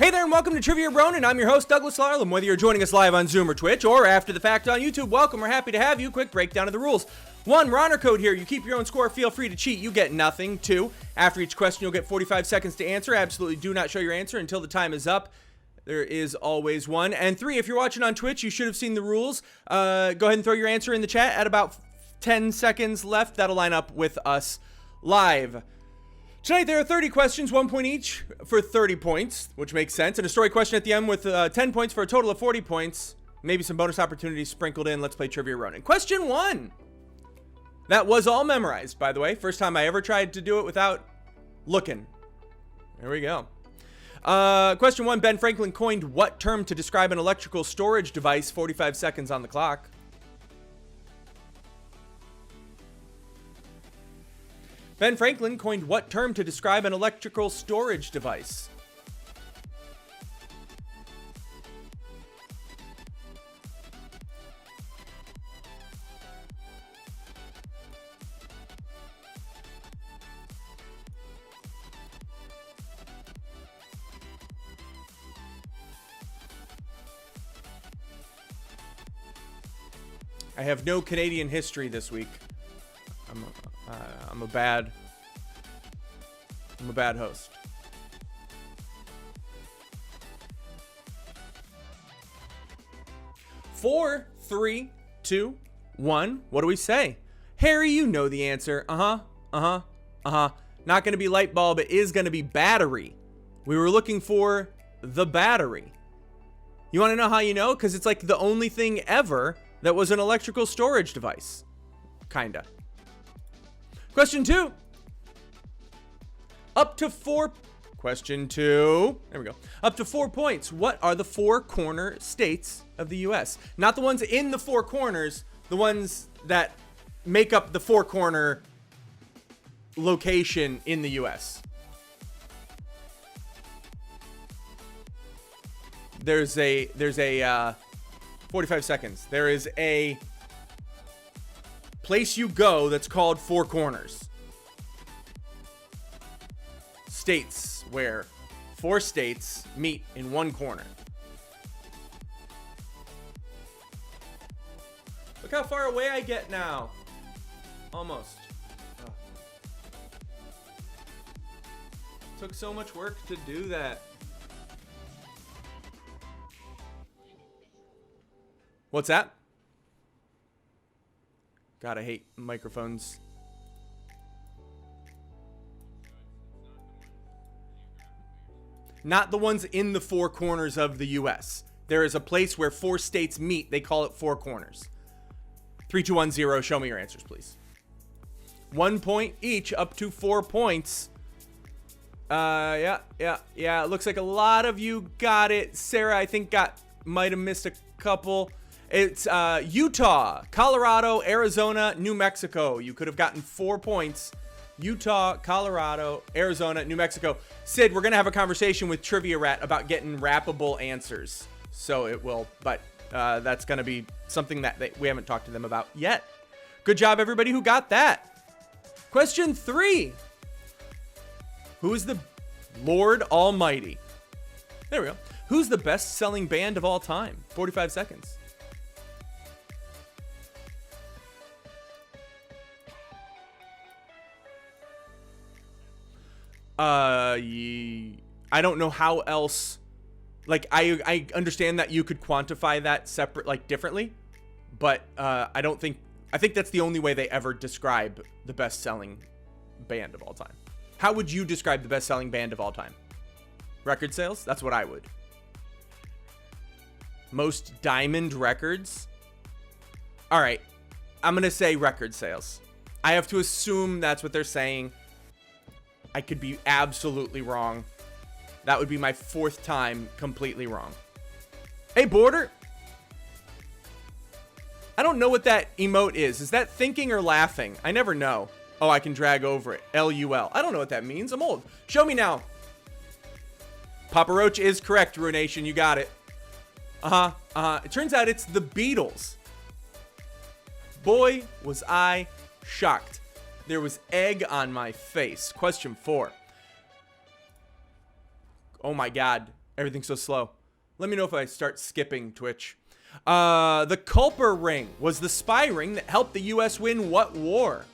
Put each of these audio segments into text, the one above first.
Hey there and welcome to Trivia Ronin. I'm your host, Douglas Larlam. Whether you're joining us live on Zoom or Twitch or after the fact on YouTube, welcome. We're happy to have you. Quick breakdown of the rules. 1, we're honor code here. You keep your own score. Feel free to cheat. You get nothing. 2, after each question, you'll get 45 seconds to answer. Absolutely do not show your answer until the time is up. There is always 1. And 3, if you're watching on Twitch, you should have seen the rules. Go ahead and throw your answer in the chat at about 10 seconds left. That'll line up with us live. Tonight there are 30 questions, 1 point each for 30 points, which makes sense. And a story question at the end with 10 points for a total of 40 points. Maybe some bonus opportunities sprinkled in. Let's play Trivia Ronin. Question 1. That was all memorized, by the way. First time I ever tried to do it without looking. There we go. Question 1. Ben Franklin coined what term to describe an electrical storage device? 45 seconds on the clock. Ben Franklin coined what term to describe an electrical storage device? I have no Canadian history this week. I'm a bad host. 4, 3, 2, 1. What do we say? Harry, you know the answer. Not going to be light bulb. It is going to be battery. We were looking for the battery. You want to know how you know? Because it's like the only thing ever that was an electrical storage device. Kinda. Question 2. Up to 4. Question 2. There we go. Up to 4 points. What are the 4 corner states of the U.S.? Not the ones in the 4 corners, the ones that make up the 4 corner location in the U.S. There's a 45 seconds. There is a place you go that's called 4 corners. States where 4 states meet in 1 corner. Look how far away I get now. Almost. Oh. Took so much work to do that. What's that? God, I hate microphones. Not the ones in the 4 corners of the U.S. There is a place where 4 states meet. They call it 4 corners. 3, 2, 1, 0. Show me your answers, please. 1 point each, up to 4 points. Yeah. It looks like a lot of you got it. Sarah, I think, might have missed a couple. It's Utah, Colorado, Arizona, New Mexico. You could have gotten 4 points. Utah, Colorado, Arizona, New Mexico. Sid, we're going to have a conversation with Trivia Rat about getting rappable answers. So it will, but that's going to be something that we haven't talked to them about yet. Good job, everybody who got that. Question 3. Who is the Lord Almighty? There we go. Who's the best-selling band of all time? 45 seconds. I don't know how else. Like, I understand that you could quantify that separate, like, differently, but I think that's the only way they ever describe the best-selling band of all time. How would you describe the best-selling band of all time? Record sales? That's what I would. Most diamond records? All right, I'm gonna say record sales. I have to assume that's what they're saying. I could be absolutely wrong. That would be my 4th time completely wrong. Hey, Border. I don't know what that emote is. Is that thinking or laughing? I never know. Oh, I can drag over it. LUL. I don't know what that means. I'm old. Show me now. Papa Roach is correct, Ruination. You got it. It turns out it's the Beatles. Boy, was I shocked. There was egg on my face. Question 4. Oh my God. Everything's so slow. Let me know if I start skipping Twitch. The Culper Ring was the spy ring that helped the U.S. win what war?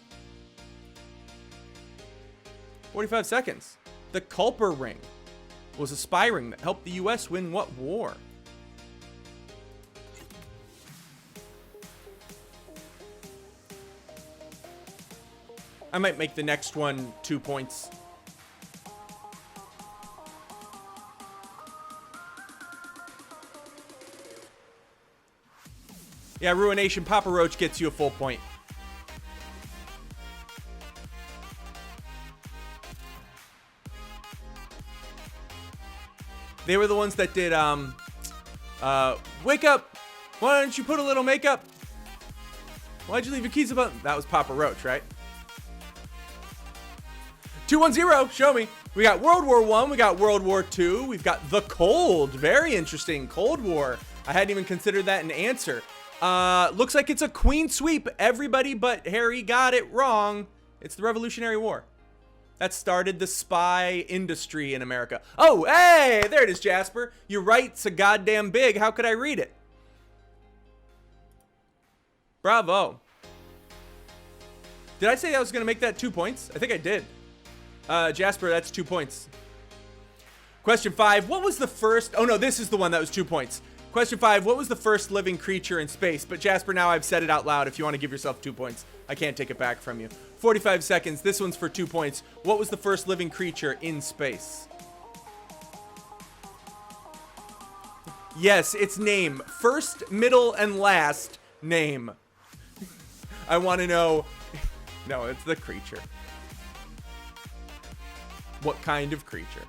45 seconds. The Culper Ring was a spy ring that helped the U.S. win what war? I might make the next one 2 points. Yeah, Ruination. Papa Roach gets you a full point. They were the ones that did, wake up. Why don't you put a little makeup? Why'd you leave your keys about? That was Papa Roach, right? 210, show me. We got World War I, we got World War II, we've got the Cold. Very interesting. Cold War. I hadn't even considered that an answer. Looks like it's a queen sweep. Everybody but Harry got it wrong. It's the Revolutionary War. That started the spy industry in America. Oh, hey, there it is, Jasper. You're right, it's a goddamn big. How could I read it? Bravo. Did I say I was going to make that 2 points? I think I did. Jasper, that's 2 points. Question 5. What was the first... Oh, no, this is the one that was 2 points. Question 5. What was the first living creature in space? But Jasper, now I've said it out loud. If you want to give yourself 2 points, I can't take it back from you. 45 seconds. This one's for 2 points. What was the first living creature in space? Yes, its name. First, middle, and last name. I want to know... No, it's the creature. What kind of creature?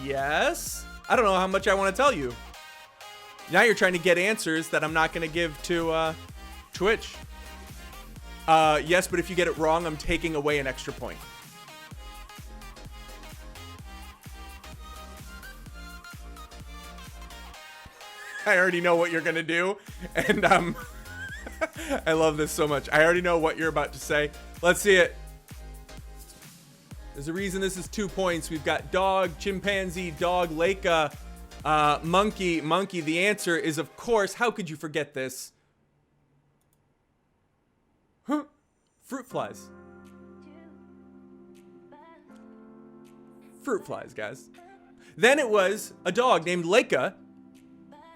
Yes? I don't know how much I want to tell you. Now you're trying to get answers that I'm not going to give to Twitch. Yes, but if you get it wrong, I'm taking away an extra point. I already know what you're going to do. And I love this so much. I already know what you're about to say. Let's see it. There's a reason this is 2 points. We've got dog, chimpanzee, dog, leica, monkey, monkey. The answer is, of course, how could you forget this? Huh? Fruit flies. Fruit flies, guys. Then it was a dog named Leica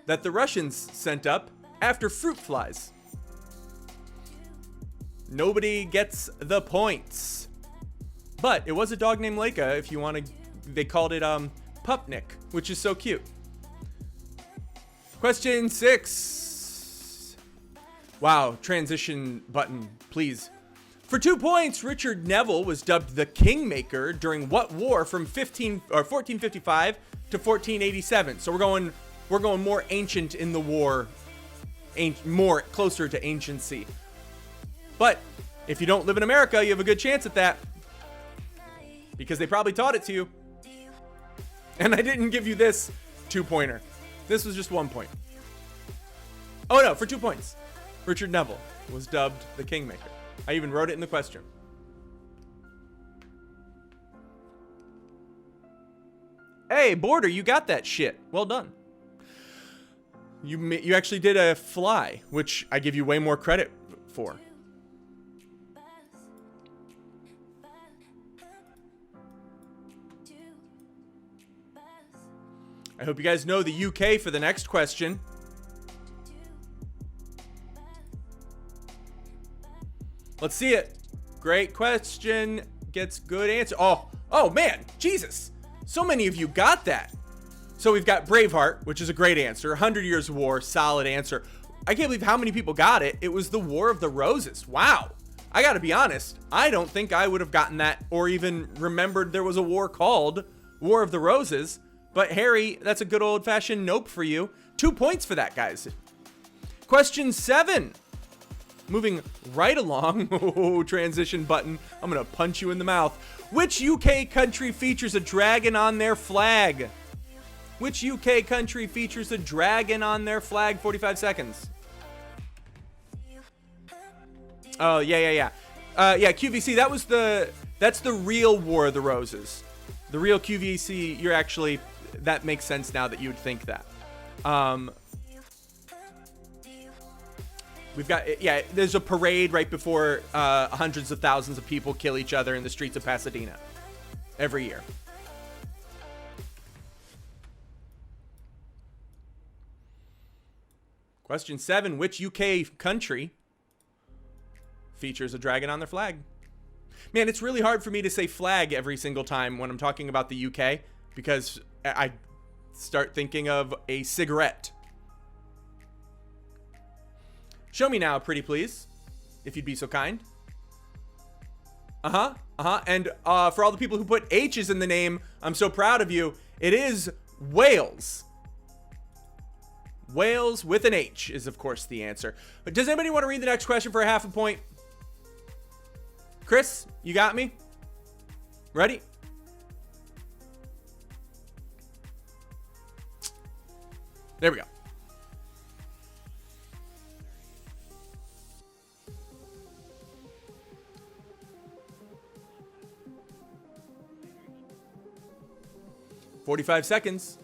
that the Russians sent up after fruit flies. Nobody gets the points. But it was a dog named Leica, if you want to. They called it Pupnik, which is so cute. Question 6. Wow, transition button, please. For 2 points, Richard Neville was dubbed the Kingmaker during what war from 1455 to 1487? So we're going more ancient in the war, more closer to anciency. But if you don't live in America, you have a good chance at that. Because they probably taught it to you. And I didn't give you this 2-pointer. This was just 1 point. Oh no, for 2 points. Richard Neville was dubbed the Kingmaker. I even wrote it in the question. Hey, Border, you got that shit. Well done. You actually did a fly, which I give you way more credit for. I hope you guys know the UK for the next question. Let's see it. Great question. Gets good answer. Oh man, Jesus. So many of you got that. So we've got Braveheart, which is a great answer. 100 Years of War, solid answer. I can't believe how many people got it. It was the War of the Roses. Wow. I gotta be honest. I don't think I would have gotten that or even remembered there was a war called War of the Roses. But Harry, that's a good old-fashioned nope for you. 2 points for that, guys. Question 7. Moving right along. Oh, transition button. I'm going to punch you in the mouth. Which UK country features a dragon on their flag? Which UK country features a dragon on their flag? 45 seconds. Oh, yeah. Yeah, QVC, that's the real War of the Roses. The real QVC, you're actually, that makes sense now that you would think that. We've got, yeah, there's a parade right before hundreds of thousands of people kill each other in the streets of Pasadena every year. Question 7, which UK country features a dragon on their flag? Man, it's really hard for me to say flag every single time when I'm talking about the UK because I start thinking of a cigarette. Show me now, pretty please, if you'd be so kind. And for all the people who put H's in the name, I'm so proud of you. It is Wales. Wales with an H is, of course, the answer. But does anybody want to read the next question for a half a point? Chris, you got me? Ready? There we go. "45 seconds.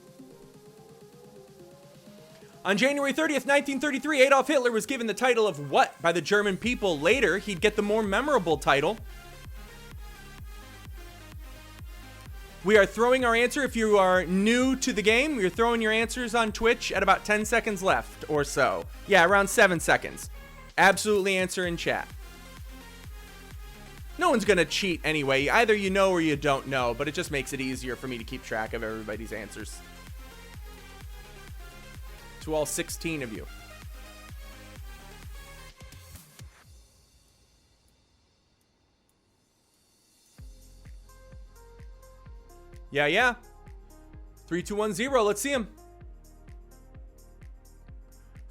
On January 30th, 1933, Adolf Hitler was given the title of what by the German people? Later, he'd get the more memorable title. We are throwing our answer. If you are new to the game, you're throwing your answers on Twitch at about 10 seconds left or so. Yeah, around 7 seconds. Absolutely answer in chat. No one's going to cheat anyway. Either you know or you don't know, but it just makes it easier for me to keep track of everybody's answers. To all 16 of you. Yeah. 3, 2, 1, 0. Let's see him.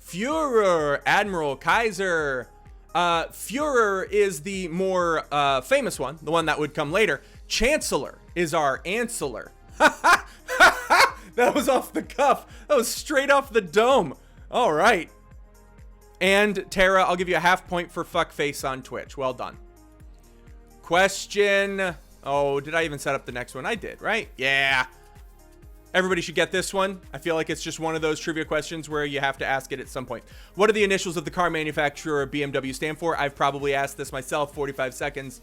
Führer, Admiral, Kaiser. Führer is the more famous one, the one that would come later. Chancellor is our Ancillor. That was off the cuff. That was straight off the dome. All right. And Tara, I'll give you a half point for fuckface on Twitch. Well done. Question. Oh, did I even set up the next one? I did, right? Yeah. Everybody should get this one. I feel like it's just one of those trivia questions where you have to ask it at some point. What do the initials of the car manufacturer BMW stand for? I've probably asked this myself. 45 seconds.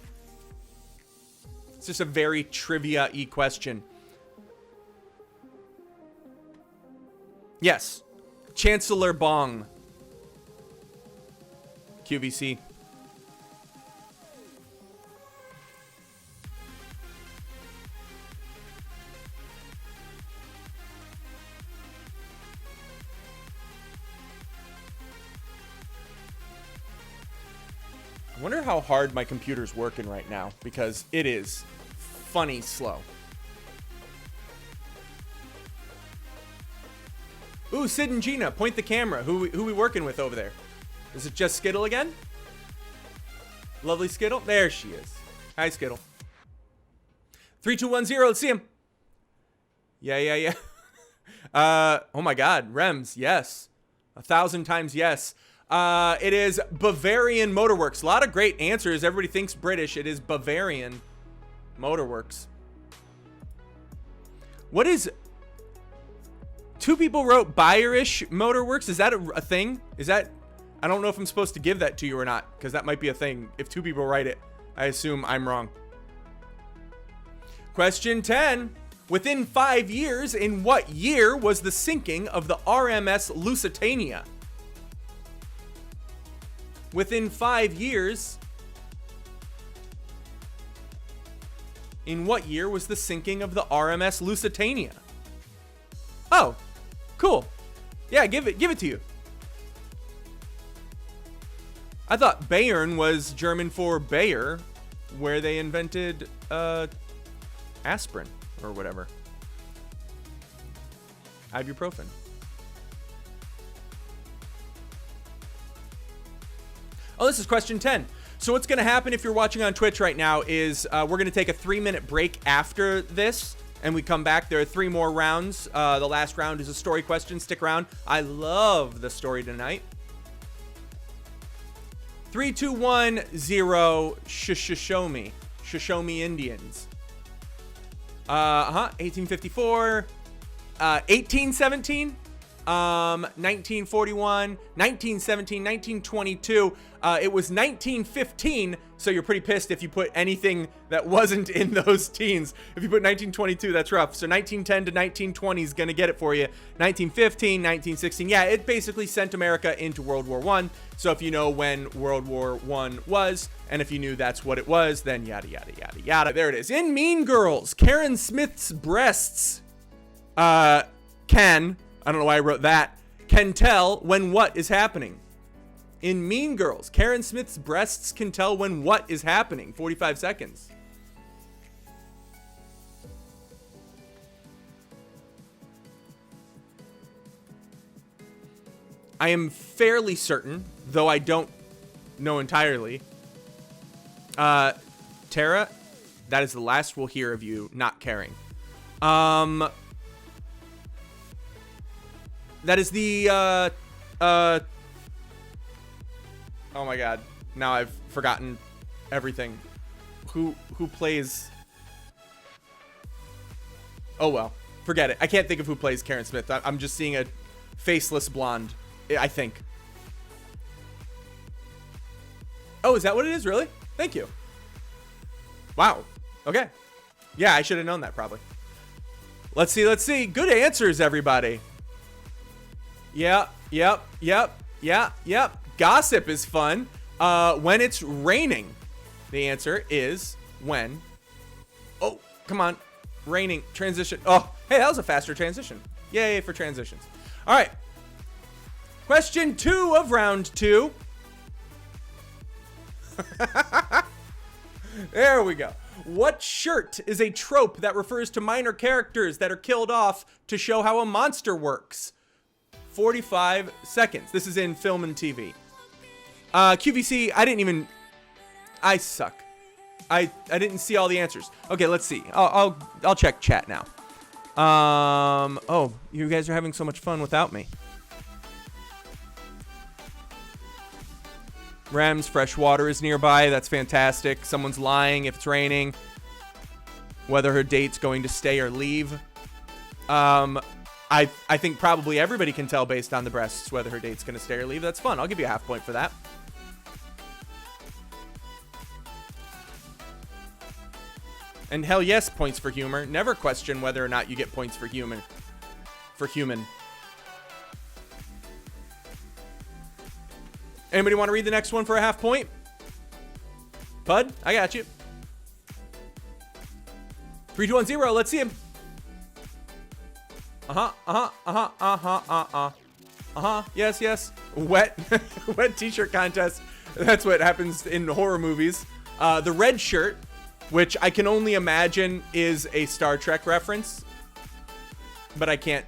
It's just a very trivia-y question. Yes. Chancellor Bong. QVC. I wonder how hard my computer's working right now, because it is funny slow. Ooh, Sid and Gina, point the camera. Who we working with over there? Is it just Skittle again? Lovely Skittle. There she is. Hi, Skittle. 3, 2, 1, 0. Let's see him. Yeah. Oh my God, Rems. Yes, 1,000 times yes. It is Bavarian Motorworks. A lot of great answers. Everybody thinks British. It is Bavarian Motorworks. What is... Two people wrote Bayerisch Motorworks. Is that a thing? Is that... I don't know if I'm supposed to give that to you or not, because that might be a thing. If 2 people write it, I assume I'm wrong. Question 10. Within 5 years, in what year was the sinking of the RMS Lusitania? Within 5 years, in what year was the sinking of the RMS Lusitania? Oh, cool. Yeah, give it to you. I thought Bayern was German for Bayer, where they invented aspirin or whatever. Ibuprofen. Oh, this is question 10. So what's going to happen if you're watching on Twitch right now is we're going to take a 3-minute break after this, and we come back. There are 3 more rounds. The last round is a story question. Stick around. I love the story tonight. 3, 2, 1, 0. Show me. Indians. 1854, 1817, 1941, 1917, 1922. It was 1915, so you're pretty pissed if you put anything that wasn't in those teens. If you put 1922, that's rough. So 1910 to 1920 is going to get it for you. 1915, 1916. Yeah, it basically sent America into World War I. So if you know when World War I was, and if you knew that's what it was, then yada, yada, yada, yada. There it is. In Mean Girls, Karen Smith's breasts I don't know why I wrote that, can tell when what is happening. In Mean Girls, Karen Smith's breasts can tell when what is happening. 45 seconds. I am fairly certain, though I don't know entirely. Tara, that is the last we'll hear of you not caring. That is the, oh my god. Now I've forgotten everything. Who plays... Oh well. Forget it. I can't think of who plays Karen Smith. I'm just seeing a faceless blonde, I think. Oh, is that what it is? Really? Thank you. Wow. Okay. Yeah, I should have known that probably. Let's see. Good answers, everybody. Yep. Gossip is fun. When it's raining. The answer is when. Oh, come on. Raining. Transition. Oh, hey, that was a faster transition. Yay for transitions. All right. Question 2 of round 2. There we go. What shirt is a trope that refers to minor characters that are killed off to show how a monster works? 45 seconds. This is in film and TV. QVC, I suck. I didn't see all the answers. Okay, let's see. I'll check chat now. Oh, you guys are having so much fun without me. Rems, fresh water is nearby. That's fantastic. Someone's lying if it's raining. Whether her date's going to stay or leave. I think probably everybody can tell based on the breasts whether her date's going to stay or leave. That's fun. I'll give you a half point for that. And hell yes, points for humor. Never question whether or not you get points for humor. For human. Anybody want to read the next one for a half point? Bud, I got you. 3, 2, 1, 0. Let's see him. Yes. Wet t-shirt contest. That's what happens in horror movies. The red shirt, which I can only imagine is a Star Trek reference. But I can't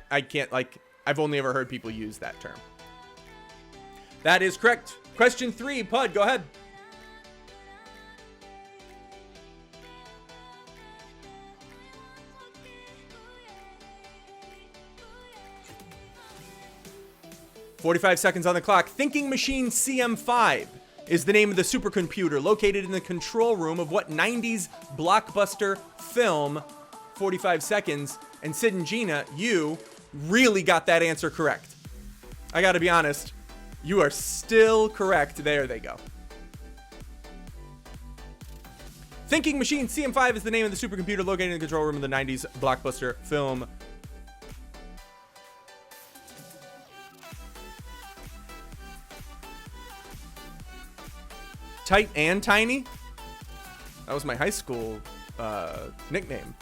like, I've only ever heard people use that term. That is correct. Question 3, Pud, go ahead. "45 seconds on the clock. Thinking Machine CM5 is the name of the supercomputer located in the control room of what 90s blockbuster film? 45 seconds. And Sid and Gina, you really got that answer correct. I gotta be honest. You are still correct. There they go. Thinking Machine CM5 is the name of the supercomputer located in the control room of the 90s blockbuster film. Tight and Tiny? That was my high school nickname.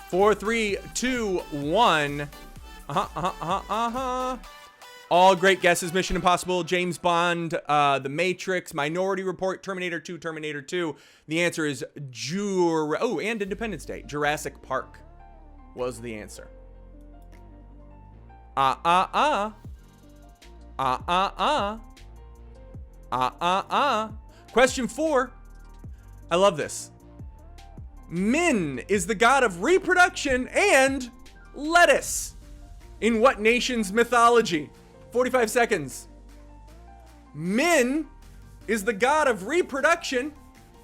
Four, 3, 2, 1. All great guesses. Mission Impossible, James Bond, The Matrix, Minority Report, Terminator 2, Terminator 2. The answer is and Independence Day. Jurassic Park was the answer. Question 4. I love this. Min is the god of reproduction and lettuce. In what nation's mythology? 45 seconds. Min is the god of reproduction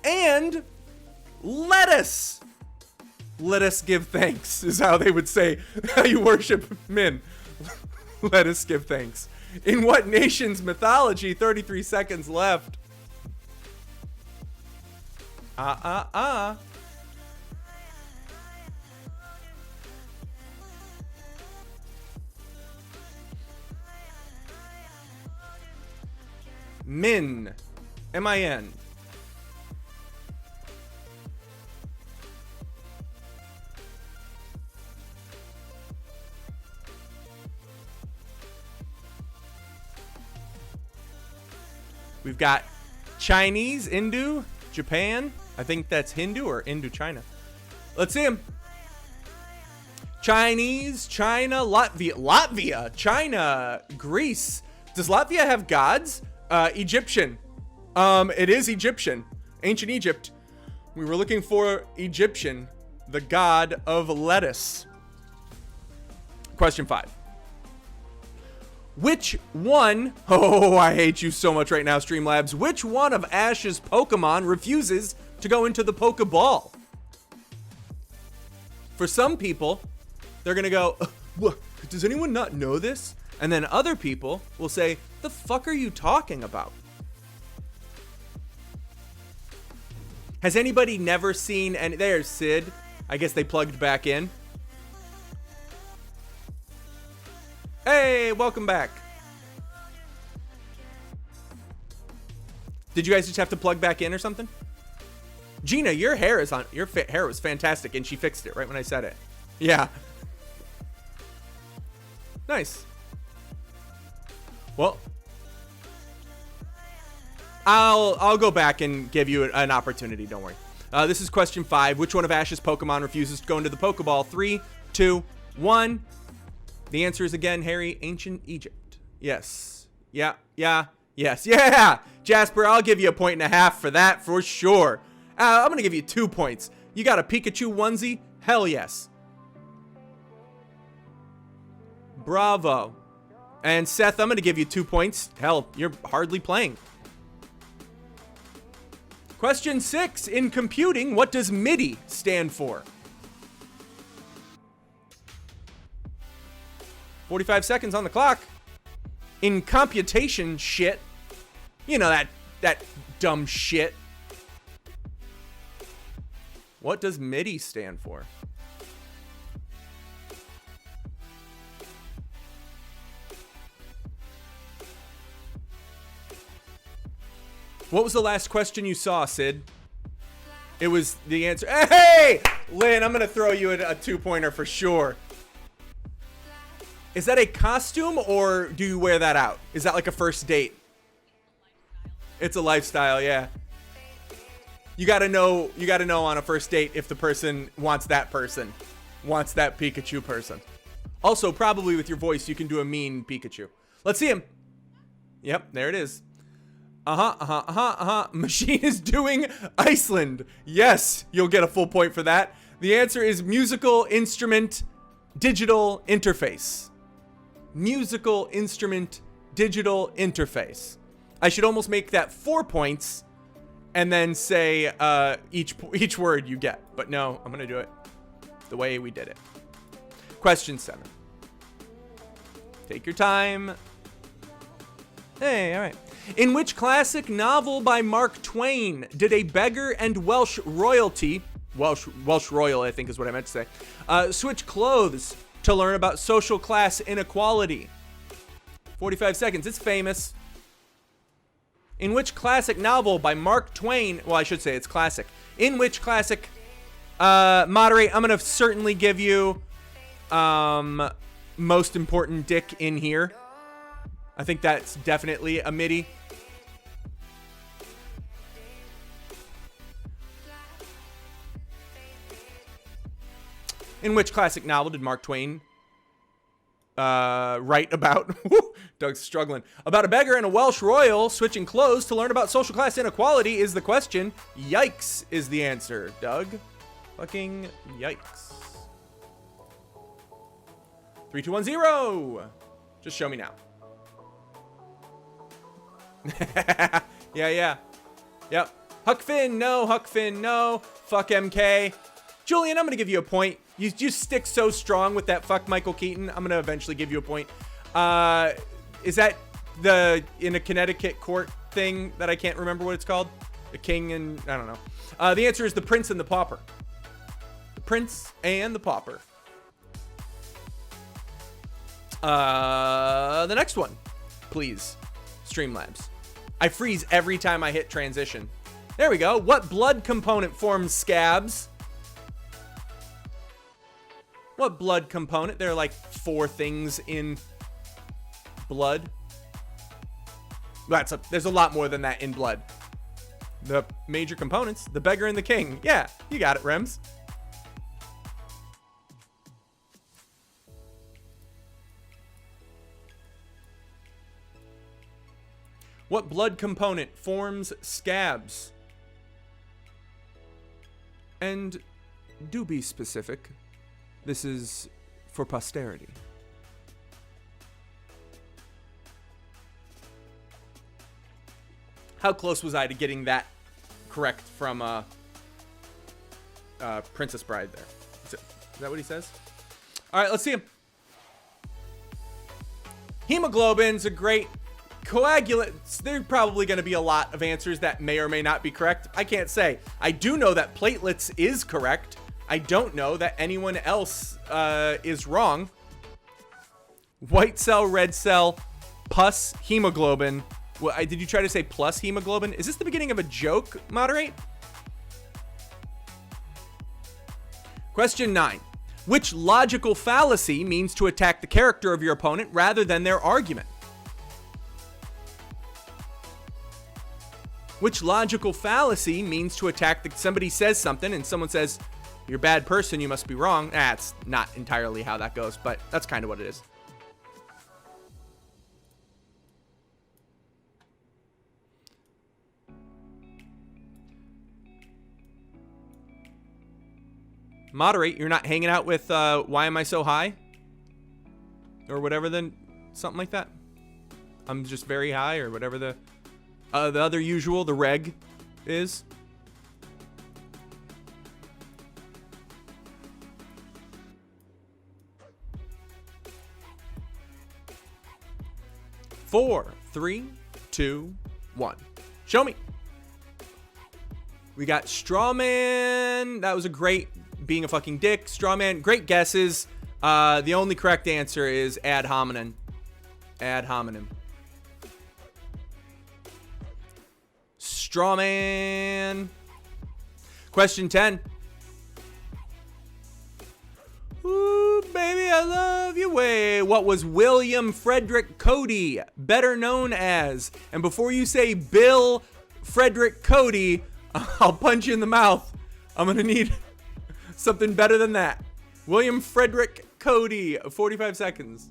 and lettuce. Let us give thanks is how they would say how you worship Min. Let us give thanks. In what nation's mythology? 33 seconds left. Min. M-I-N. We've got Chinese, Hindu, Japan. I think that's Hindu or Indo-China. Let's see them. Chinese, China, Latvia, China, Greece. Does Latvia have gods? Egyptian. It is Egyptian. Ancient Egypt. We were looking for Egyptian, the god of lettuce. Question 5. Which one, oh, I hate you so much right now, Streamlabs. Which one of Ash's Pokemon refuses to go into the Pokeball? For some people, they're gonna go, does anyone not know this? And then other people will say, the fuck are you talking about? Has anybody never seen, and there's Sid. I guess they plugged back in. Hey, welcome back. Did you guys just have to plug back in or something? Gina, your hair is on. Your hair was fantastic, and she fixed it right when I said it. Yeah. Nice. Well, I'll go back and give you an opportunity. Don't worry. This is question 5. Which one of Ash's Pokemon refuses to go into the Pokeball? 3, 2, 1. The answer is again, Harry, ancient Egypt. Yes. Yeah. Yes. Yeah. Jasper, I'll give you 1.5 points for that for sure. I'm going to give you 2 points. You got a Pikachu onesie? Hell yes. Bravo. And Seth, I'm going to give you 2 points. Hell, you're hardly playing. Question 6. In computing, what does MIDI stand for? 45 seconds on the clock. In computation shit. You know that dumb shit. What does MIDI stand for? What was the last question you saw, Sid? It was the answer. Hey! Lynn, I'm going to throw you a 2-pointer for sure. Is that a costume or do you wear that out? Is that like a first date? It's a lifestyle, yeah. You gotta know on a first date if the person, wants that Pikachu person. Also, probably with your voice, you can do a mean Pikachu. Let's see him. Yep, there it is. Machine is doing Iceland. Yes, you'll get a full point for that. The answer is musical instrument digital interface. Musical instrument digital interface. I should almost make that 4 points and then say each word you get. But no, I'm going to do it the way we did it. Question 7. Take your time. Hey, all right. In which classic novel by Mark Twain did a beggar and Welsh royalty, Welsh royal I think is what I meant to say, switch clothes to learn about social class inequality? 45 seconds. It's famous. In which classic novel by Mark Twain, well, I should say it's classic. In which classic, moderate, I'm going to certainly give you most important dick in here. I think that's definitely a MIDI. In which classic novel did Mark Twain write about, Doug's struggling, about a beggar and a Welsh royal switching clothes to learn about social class inequality is the question. Yikes is the answer, Doug. Fucking yikes. 3, 2, 1, 0. Just show me now. Yeah. Yep. Huck Finn, no. Huck Finn, no. Fuck MK. Julian, I'm going to give you a point. You stick so strong with that fuck Michael Keaton. I'm going to eventually give you a point. Is that in a Connecticut court thing that I can't remember what it's called? The King and... I don't know. The answer is The Prince and the Pauper. The Prince and the Pauper. The next one, please. Streamlabs. I freeze every time I hit transition. There we go. What blood component forms scabs? What blood component? There are like 4 things in blood. There's a lot more than that in blood. The major components, the beggar and the king. Yeah, you got it, Rems. What blood component forms scabs? And do be specific. This is for posterity. How close was I to getting that correct from Princess Bride there? Is that what he says? All right, let's see him. Hemoglobin's a great coagulant. There's probably going to be a lot of answers that may or may not be correct. I can't say. I do know that platelets is correct. I don't know that anyone else is wrong. White cell, red cell, pus, hemoglobin. Well, did you try to say plus hemoglobin? Is this the beginning of a joke, Moderate? Question 9. Which logical fallacy means to attack the character of your opponent rather than their argument? Which logical fallacy means to attack somebody says something and someone says, you're a bad person, you must be wrong. That's not entirely how that goes, but that's kind of what it is. Moderate, you're not hanging out with Why Am I So High? Or whatever, then something like that. I'm just very high, or whatever the other usual, the reg is. Four, 3, 2, 1. Show me. We got Strawman. That was a great being a fucking dick. Strawman, great guesses. The only correct answer is ad hominem. Ad hominem. Strawman. Question 10. Ooh, baby, I love you way. What was William Frederick Cody better known as? And before you say Bill Frederick Cody, I'll punch you in the mouth. I'm going to need something better than that. William Frederick Cody, 45 seconds.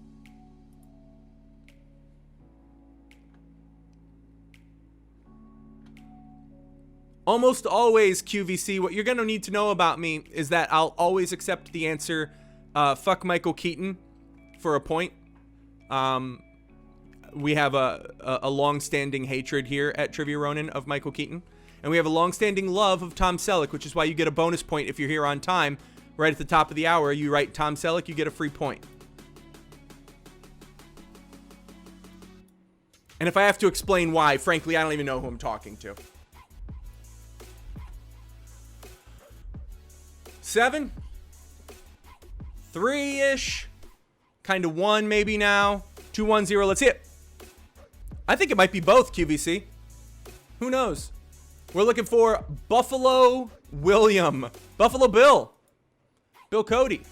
Almost always, QVC, what you're going to need to know about me is that I'll always accept the answer, fuck Michael Keaton, for a point. We have a long-standing hatred here at Trivia Ronin of Michael Keaton. And we have a long-standing love of Tom Selleck, which is why you get a bonus point if you're here on time. Right at the top of the hour, you write Tom Selleck, you get a free point. And if I have to explain why, frankly, I don't even know who I'm talking to. 7, 3-ish, kind of 1 maybe now. 2, 1, 0, let's hit. I think it might be both, QVC. Who knows? We're looking for Buffalo William. Buffalo Bill. Bill Cody.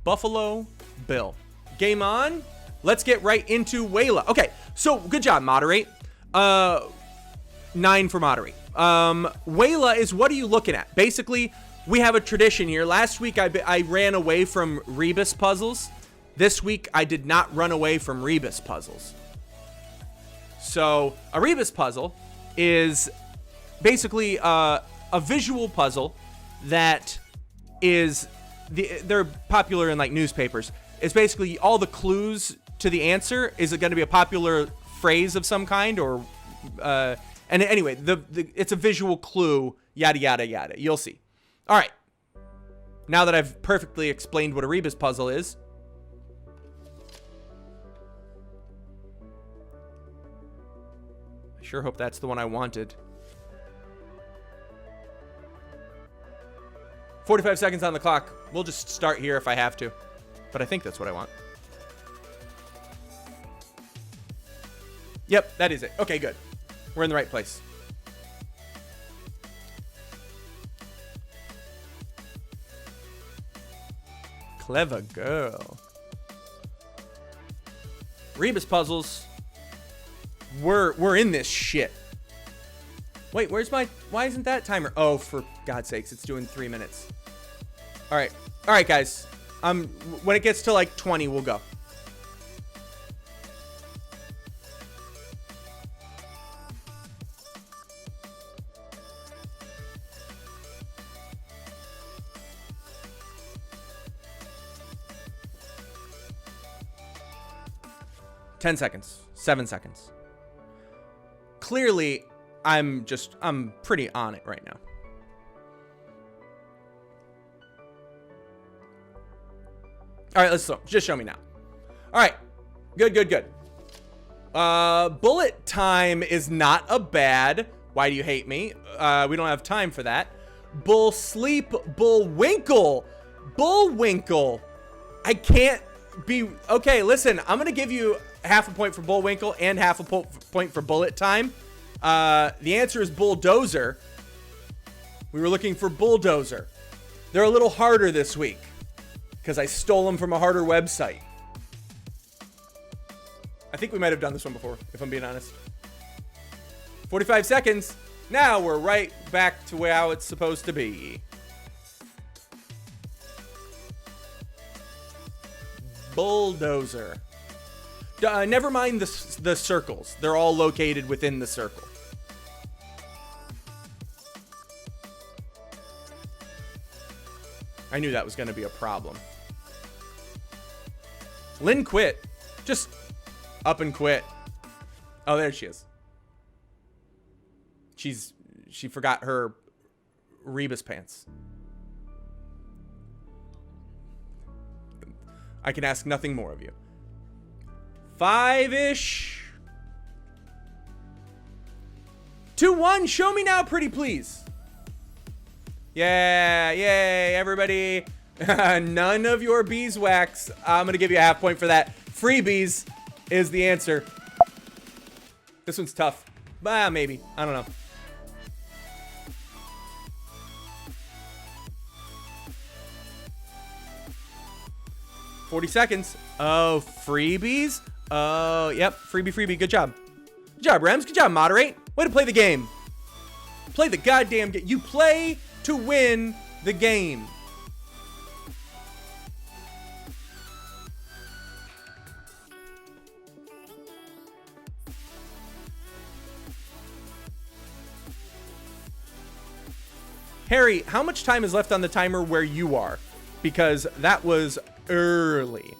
Buffalo Bill. Game on. Let's get right into Wayla. Okay, so good job, Moderate. 9 for Moderate. Wayla is, what are you looking at? Basically, we have a tradition here. Last week, I ran away from Rebus puzzles. This week, I did not run away from Rebus puzzles. So, a Rebus puzzle is basically a visual puzzle that is they're popular in like newspapers. It's basically all the clues to the answer. Is it going to be a popular phrase of some kind, or and anyway, it's a visual clue, yada yada yada. You'll see. All right. Now that I've perfectly explained what a rebus puzzle is, I sure hope that's the one I wanted. 45 seconds on the clock. We'll just start here if I have to, but I think that's what I want. Yep, that is it. Okay, good. We're in the right place. Clever girl. Rebus puzzles. We're in this shit. Wait, why isn't that timer? Oh, for God's sakes, it's doing 3 minutes. All right, guys. When it gets to like 20, we'll go. Ten seconds. 7 seconds. Clearly, I'm pretty on it right now. All right, just show me now. All right, good. Bullet time is not a bad. Why do you hate me? We don't have time for that. Bull sleep, Bullwinkle. I can't be, okay, listen, I'm gonna give you half a point for Bullwinkle and half a point for bullet time. The answer is bulldozer. We were looking for bulldozer. They're a little harder this week because I stole them from a harder website. I think we might have done this one before, if I'm being honest. 45 seconds. Now we're right back to how it's supposed to be. Bulldozer. Never mind the circles. They're all located within the circle. I knew that was going to be a problem. Lynn quit. Just up and quit. Oh, there she is. She forgot her rebus pants. I can ask nothing more of you. 5-ish. 2-1. Show me now, pretty please. Yeah, yay, everybody. None of your beeswax. I'm gonna give you a half point for that. Freebies is the answer. This one's tough. Maybe. I don't know. $40 seconds. Oh, freebies? Oh, yep. Freebie. Good job. Good job, Rems. Good job, moderate. Way to play the game. Play the goddamn game. You play to win the game. Harry, how much time is left on the timer where you are? Because that was early.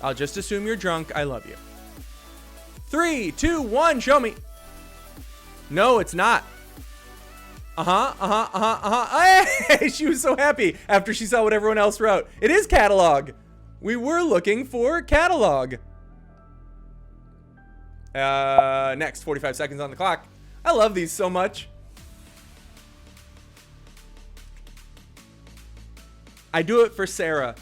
I'll just assume you're drunk. I love you. 3, 2, 1, show me. No, it's not. Hey, she was so happy after she saw what everyone else wrote. It is catalog. We were looking for catalog. Next, 45 seconds on the clock. I love these so much. I do it for Sarah.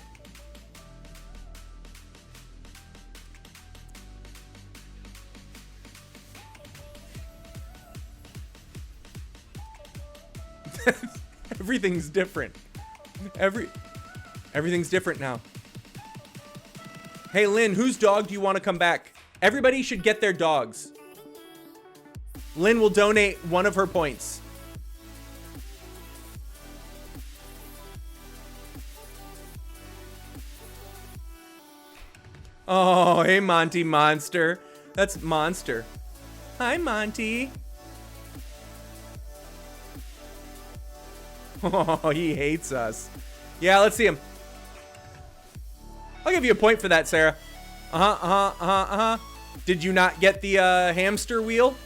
Everything's different. Everything's different now. Hey, Lynn, whose dog do you want to come back? Everybody should get their dogs. Lynn will donate one of her points. Oh, hey, Monty Monster. That's Monster. Hi, Monty. Oh, he hates us. Yeah, let's see him. I'll give you a point for that, Sarah. Did you not get the hamster wheel?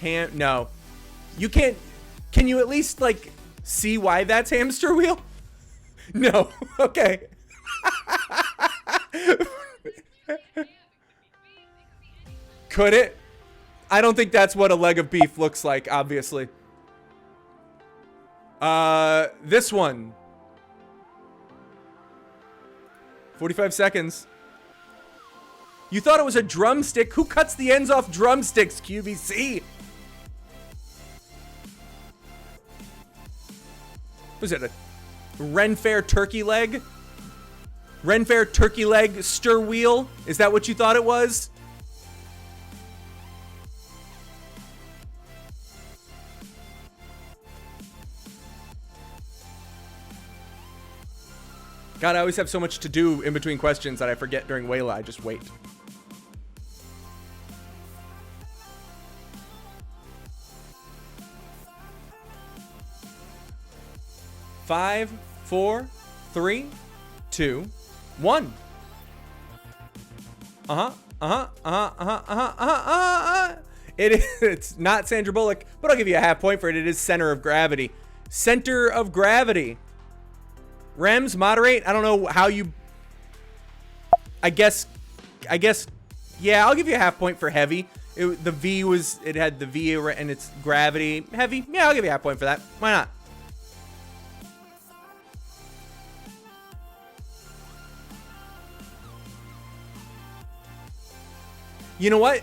No. You can't. Can you at least, like, see why that's hamster wheel? No. Okay. Could it? I don't think that's what a leg of beef looks like, obviously. This one. 45 seconds. You thought it was a drumstick? Who cuts the ends off drumsticks, QVC? Was it a Ren Fair turkey leg? Ren Fair turkey leg stir wheel? Is that what you thought it was? God, I always have so much to do in between questions that I forget during Wayla. I just wait. Five, four, three, two, one. It's not Sandra Bullock, but I'll give you a half point for it. It is Center of Gravity. Center of Gravity. Rems, moderate. I don't know how you. I guess. Yeah, I'll give you a half point for heavy. It had the V and it's gravity. Heavy. Yeah, I'll give you a half point for that. Why not? You know what?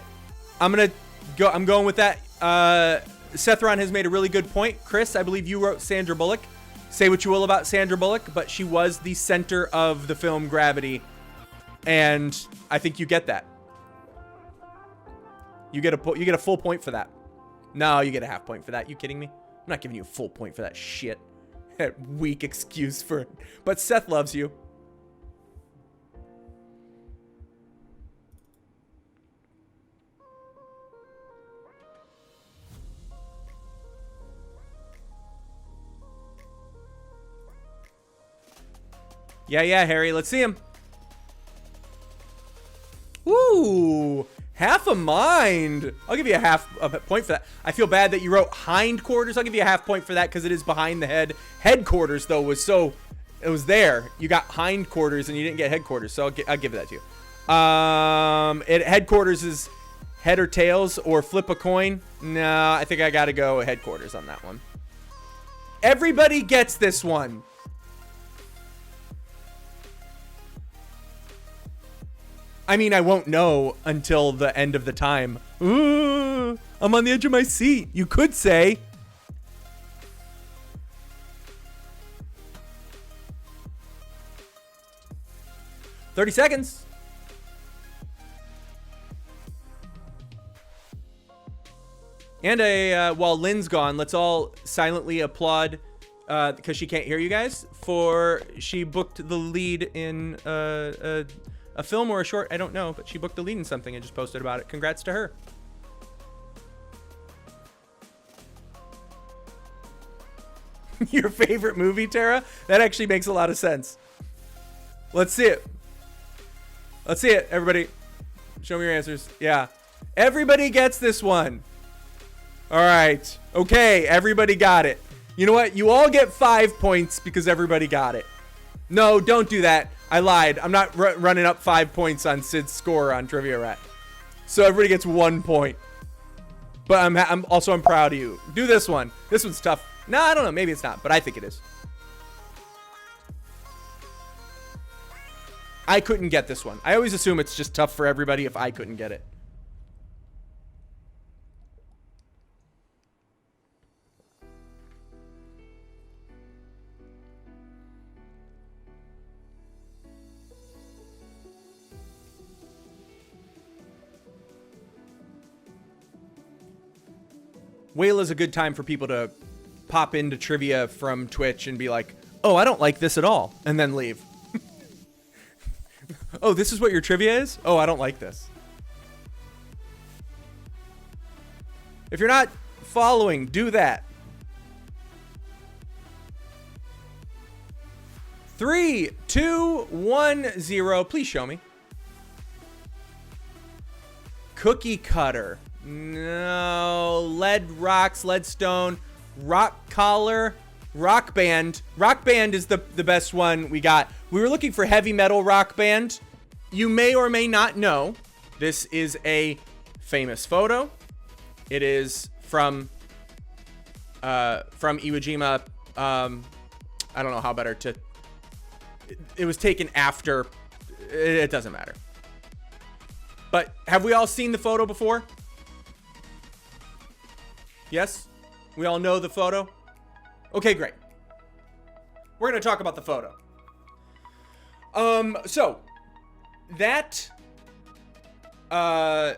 I'm going with that. Sethron has made a really good point. Chris, I believe you wrote Sandra Bullock. Say what you will about Sandra Bullock, but she was the center of the film Gravity, and I think you get that. You get a full point for that. No, you get a half point for that. You kidding me? I'm not giving you a full point for that shit. That weak excuse for it. But Seth loves you. Yeah, Harry. Let's see him. Ooh, half a mind. I'll give you a half of a point for that. I feel bad that you wrote hindquarters. I'll give you a half point for that because it is behind the head. Headquarters, though, it was there. You got hindquarters and you didn't get headquarters, so I'll give that to you. Headquarters is head or tails or flip a coin. No, I think I got to go headquarters on that one. Everybody gets this one. I mean, I won't know until the end of the time. Ooh, I'm on the edge of my seat. You could say. "30 seconds. And while Lynn's gone, let's all silently applaud because she can't hear you guys she booked the lead in a film or a short, I don't know, but she booked the lead in something and just posted about it. Congrats to her. Your favorite movie, Tara? That actually makes a lot of sense. Let's see it. Let's see it, everybody. Show me your answers. Yeah. Everybody gets this one. All right. Okay, everybody got it. You know what? You all get 5 points because everybody got it. No, don't do that. I lied. I'm not running up 5 points on Sid's score on Trivia Rat. So everybody gets 1 point. But I'm proud of you. Do this one. This one's tough. No, I don't know. Maybe it's not, but I think it is. I couldn't get this one. I always assume it's just tough for everybody if I couldn't get it. Wayla's a good time for people to pop into trivia from Twitch and be like, oh, I don't like this at all, and then leave. Oh, this is what your trivia is? Oh, I don't like this. If you're not following, do that. 3, 2, 1, 0. Please show me. Cookie cutter. No. Lead rocks, leadstone, rock collar, rock band. Rock band is the best one we got. We were looking for heavy metal rock band. You may or may not know, this is a famous photo. It is from Iwo Jima. I don't know how better to. It was taken after. It doesn't matter. But have we all seen the photo before? Yes? We all know the photo? Okay, great. We're going to talk about the photo. So that photo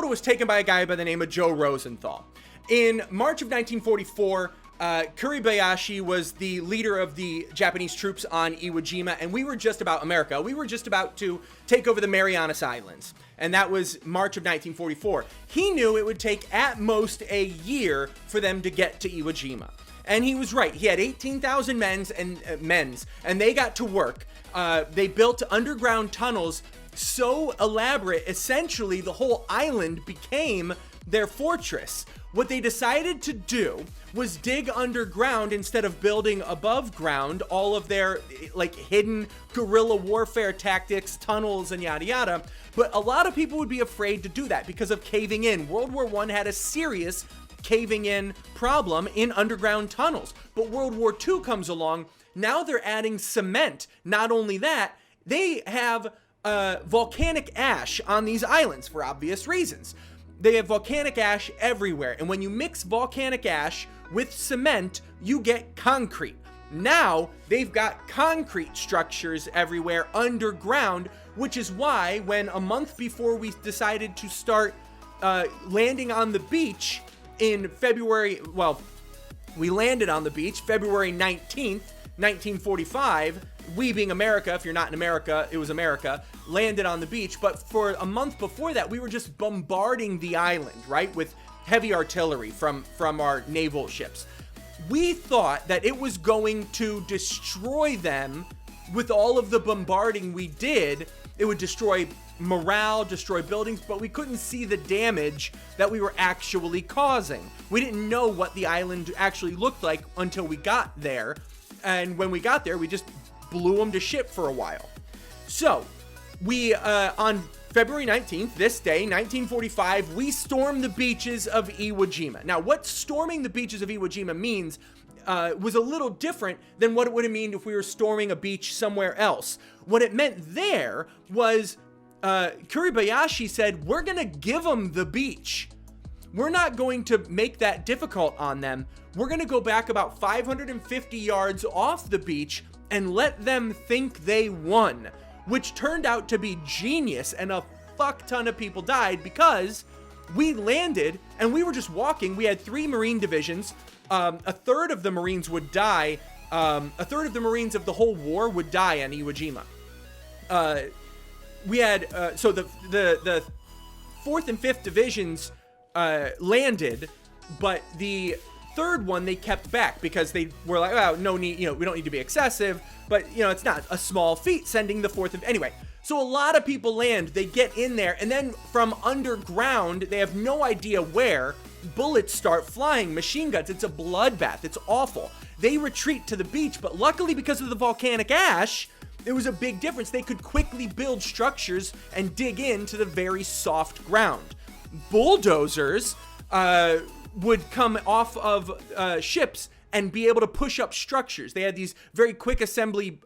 was taken by a guy by the name of Joe Rosenthal. In March of 1944, Kuribayashi was the leader of the Japanese troops on Iwo Jima, and we were just about America. We were just about to take over the Marianas Islands, and that was March of 1944. He knew it would take at most a year for them to get to Iwo Jima. And he was right. He had 18,000 men, and they got to work. They built underground tunnels so elaborate, essentially the whole island became their fortress. What they decided to do was dig underground instead of building above ground all of their like hidden guerrilla warfare tactics, tunnels, and yada yada. But a lot of people would be afraid to do that because of caving in. World War I had a serious caving in problem in underground tunnels. But World War II comes along. Now they're adding cement. Not only that, they have volcanic ash on these islands for obvious reasons. They have volcanic ash everywhere. And when you mix volcanic ash with cement, you get concrete. Now they've got concrete structures everywhere underground, which is why when a month before we decided to start landing on the beach in February, well, we landed on the beach February 19th, 1945, we being America, if you're not in America, it was America, landed on the beach. But for a month before that, we were just bombarding the island, right, with heavy artillery from our naval ships. We thought that it was going to destroy them with all of the bombarding we did. It would destroy morale, destroy buildings, but we couldn't see the damage that we were actually causing. We didn't know what the island actually looked like until we got there. And when we got there, we just blew them to shit for a while. So we, on February 19th, this day, 1945, we stormed the beaches of Iwo Jima. Now, what storming the beaches of Iwo Jima means was a little different than what it would have meant if we were storming a beach somewhere else. What it meant there was Kuribayashi said, we're going to give them the beach. We're not going to make that difficult on them. We're going to go back about 550 yards off the beach and let them think they won, which turned out to be genius, and a fuck ton of people died because we landed and we were just walking. We had 3 Marine divisions. A third of the Marines would die. A third of the Marines of the whole war would die on Iwo Jima. We had, so the 4th and 5th divisions landed, but the third one they kept back because they were like, well, no need, we don't need to be excessive, but it's not a small feat sending the 4th. Anyway, so a lot of people land, they get in there, and then from underground, they have no idea where, bullets start flying, machine guns, it's a bloodbath, it's awful. They retreat to the beach, but luckily because of the volcanic ash, it was a big difference. They could quickly build structures and dig into the very soft ground. Bulldozers would come off of ships and be able to push up structures. They had these very quick assembly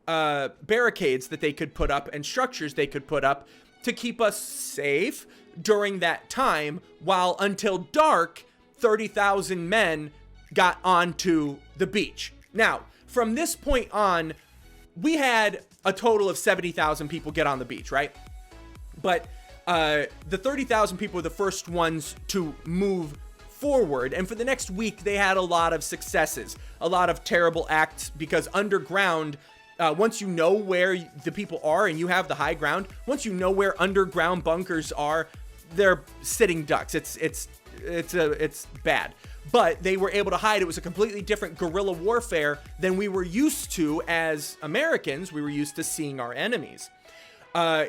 barricades that they could put up and structures they could put up to keep us safe during that time, while until dark, 30,000 men got onto the beach. Now, from this point on, we had a total of 70,000 people get on the beach, right? But the 30,000 people were the first ones to move forward, and for the next week they had a lot of successes, a lot of terrible acts, because underground, once you know where the people are and you have the high ground, once you know where underground bunkers are, they're sitting ducks. It's bad. but they were able to hide. It was a completely different guerrilla warfare than we were used to as Americans. We were used to seeing our enemies.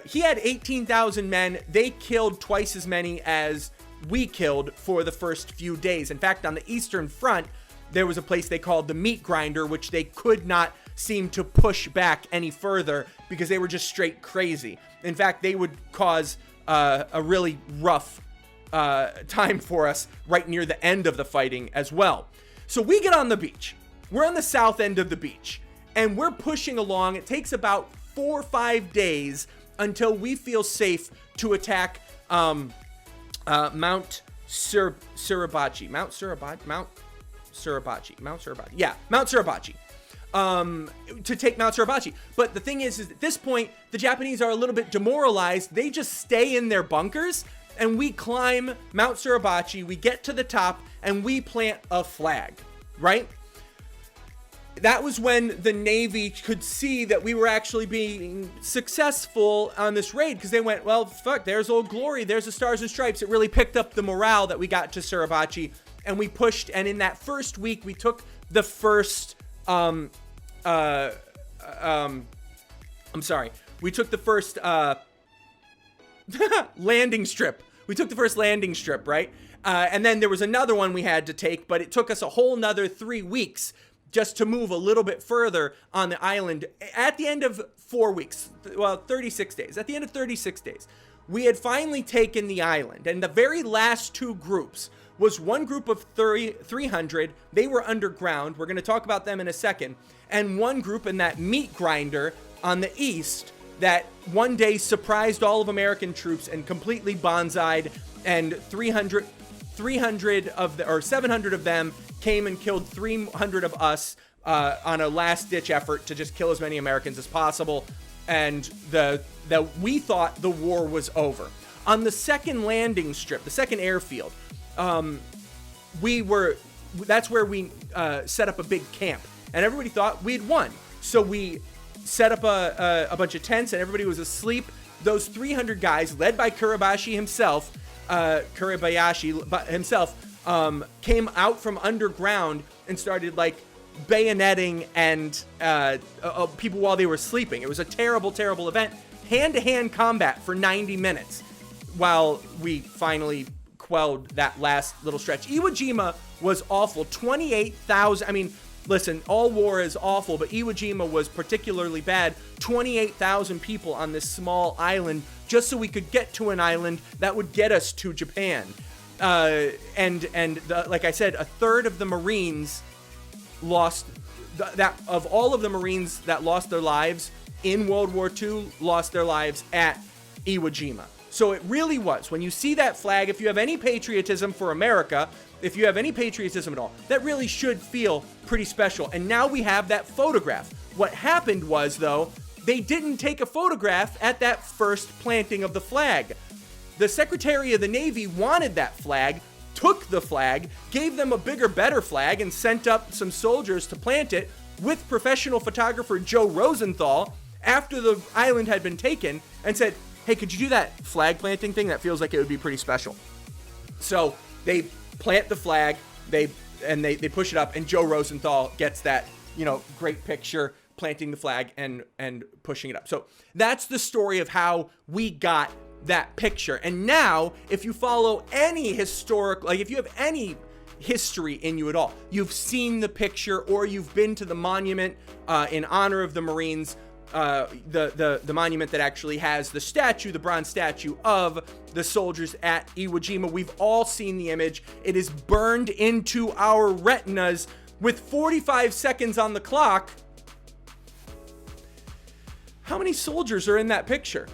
He had 18,000 men. They killed twice as many as we killed for the first few days. In fact, on the Eastern Front, there was a place they called the meat grinder, which they could not seem to push back any further because they were just straight crazy. In fact, they would cause a really rough time for us right near the end of the fighting as well. So we get on the beach. We're on the south end of the beach, and we're pushing along. It takes about 4 or 5 days until we feel safe to attack Mount Suribachi. Mount Suribachi. To take Mount Suribachi. But the thing is at this point, the Japanese are a little bit demoralized. They just stay in their bunkers, and we climb Mount Suribachi. We get to the top, and we plant a flag, right? That was when the Navy could see that we were actually being successful on this raid, because they went, well, fuck, there's Old Glory, there's the Stars and Stripes. It really picked up the morale that we got to Suribachi, and we pushed, and in that first week, we took the first, we took the first, landing strip. We took the first landing strip, right? And then there was another one we had to take, but it took us a whole nother 3 weeks just to move a little bit further on the island. At the end of 4 weeks, well, 36 days, at the end of 36 days, we had finally taken the island. And the very last two groups was one group of 300. They were underground. We're going to talk about them in a second. And one group in that meat grinder on the east that one day surprised all of American troops and completely bonsai'd, and 700 of them came and killed 300 of us on a last-ditch effort to just kill as many Americans as possible. And we thought the war was over. On the second landing strip, the second airfield, that's where we set up a big camp, and everybody thought we'd won. So we set up a bunch of tents, and everybody was asleep. Those 300 guys, led by Kuribayashi himself, came out from underground and started like bayoneting and people while they were sleeping. It was a terrible, terrible event. Hand-to-hand combat for 90 minutes while we finally quelled that last little stretch. Iwo Jima was awful. 28,000. I mean, listen, all war is awful, but Iwo Jima was particularly bad. 28,000 people on this small island just so we could get to an island that would get us to Japan. Like I said, a third of the Marines lost of all of the Marines that lost their lives in World War II lost their lives at Iwo Jima. So it really was. When you see that flag, if you have any patriotism for America, if you have any patriotism at all, that really should feel pretty special. And now we have that photograph. What happened was, though, they didn't take a photograph at that first planting of the flag. The Secretary of the Navy wanted that flag, took the flag, gave them a bigger, better flag, and sent up some soldiers to plant it with professional photographer Joe Rosenthal after the island had been taken, and said, hey, could you do that flag planting thing? That feels like it would be pretty special. So they plant the flag, they push it up, and Joe Rosenthal gets that, great picture planting the flag and pushing it up. So that's the story of how we got that picture. And now, if you follow any if you have any history in you at all, you've seen the picture or you've been to the monument in honor of the Marines, the monument that actually has the bronze statue of the soldiers at Iwo Jima. We've all seen the image. It is burned into our retinas with 45 seconds on the clock. How many soldiers are in that picture?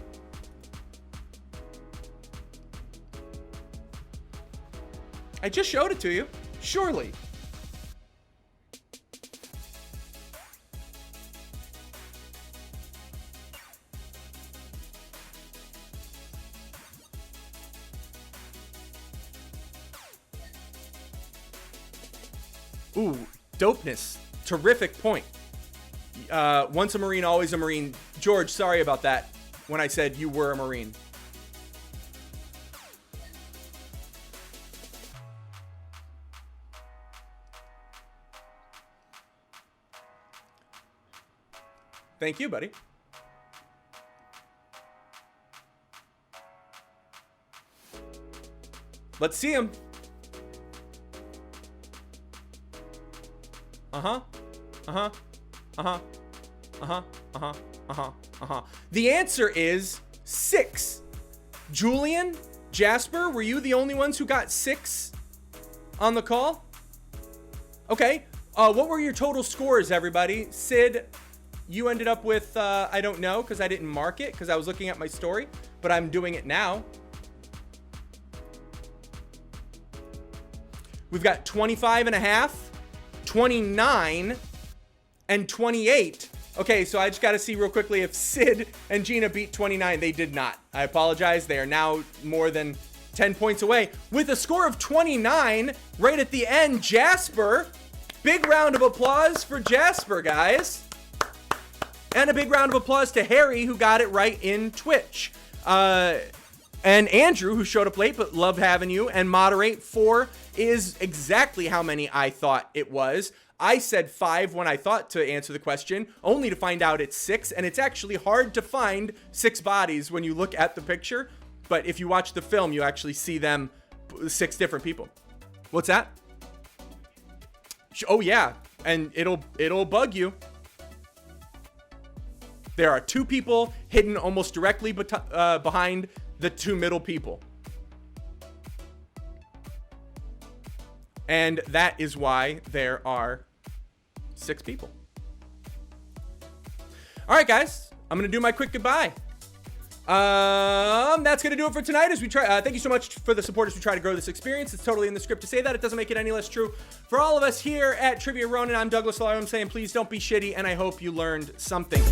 I just showed it to you. Surely. Ooh, dopeness. Terrific point. Once a Marine, always a Marine. George, sorry about that when I said you were a Marine. Thank you, buddy. Let's see him. Uh-huh. Uh-huh. Uh-huh. Uh-huh. Uh-huh. Uh-huh. Uh-huh. The answer is 6. Julian, Jasper, were you the only ones who got 6 on the call? Okay. What were your total scores, everybody? Sid, you ended up with, I don't know, because I didn't mark it, because I was looking at my story, but I'm doing it now. We've got 25.5, 29, and 28. Okay, so I just got to see real quickly if Sid and Gina beat 29. They did not. I apologize. They are now more than 10 points away. With a score of 29, right at the end, Jasper. Big round of applause for Jasper, guys. And a big round of applause to Harry, who got it right in Twitch. And Andrew, who showed up late, but loved having you. And moderate 4 is exactly how many I thought it was. I said 5 when I thought to answer the question, only to find out it's 6. And it's actually hard to find 6 bodies when you look at the picture. But if you watch the film, you actually see them, 6 different people. What's that? Oh, yeah. And it'll bug you. There are 2 people hidden almost directly behind the 2 middle people. And that is why there are 6 people. All right, guys, I'm going to do my quick goodbye. That's going to do it for tonight as we try. Thank you so much for the support as we try to grow this experience. It's totally in the script to say that. It doesn't make it any less true. For all of us here at Trivia Ronin, I'm Douglas Lyle. I'm saying please don't be shitty, and I hope you learned something.